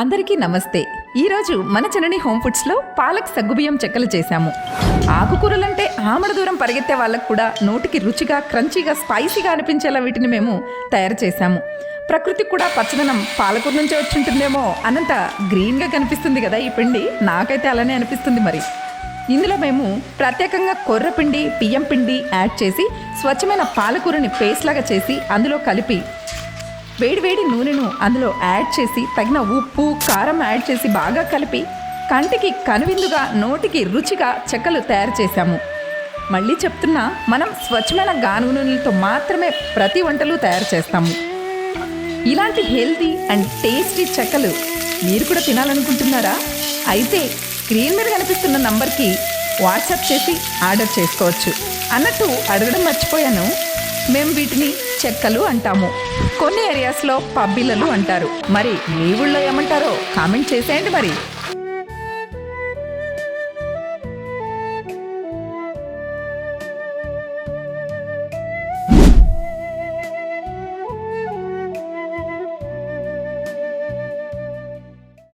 అందరికీ నమస్తే. ఈరోజు మన జనని హోమ్ ఫుడ్స్లో పాలక్ సగ్గు బియ్యం చెక్కలు చేశాము. ఆకుకూరలంటే ఆమడ దూరం పరిగెత్తే వాళ్ళకు కూడా నోటికి రుచిగా, క్రంచీగా, స్పైసీగా అనిపించేలా వీటిని మేము తయారు చేశాము. ప్రకృతికి కూడా పచ్చదనం పాలకూర నుంచే వచ్చి ఉంటుందేమో అనంత గ్రీన్గా కనిపిస్తుంది కదా ఈ పిండి. నాకైతే అలానే అనిపిస్తుంది. మరి ఇందులో మేము ప్రత్యేకంగా కొర్రపిండి, బియ్యం పిండి యాడ్ చేసి స్వచ్ఛమైన పాలకూరని పేస్ట్ లాగా చేసి అందులో కలిపి వేడివేడి నూనెను అందులో యాడ్ చేసి తగిన ఉప్పు, కారం యాడ్ చేసి బాగా కలిపి కంటికి కనువిందుగా, నోటికి రుచిగా చెక్కలు తయారు చేశాము. మళ్ళీ చెప్తున్నా, మనం స్వచ్ఛమైన గానుగ నూనెలతో మాత్రమే ప్రతి వంటలు తయారు చేస్తాము. ఇలాంటి హెల్తీ అండ్ టేస్టీ చెక్కలు మీరు కూడా తినాలనుకుంటున్నారా? అయితే స్క్రీన్ మీద కనిపిస్తున్న నంబర్కి వాట్సాప్ చేసి ఆర్డర్ చేసుకోవచ్చు. అన్నట్టు అడగడం మర్చిపోయాను, మేము వీటిని చెక్కలు అంటాము. కొన్ని ఏరియాస్లో పబ్బిళ్ళలు అంటారు. మరి మీ ఊళ్ళో ఏమంటారో కామెంట్ చేసేయండి మరి.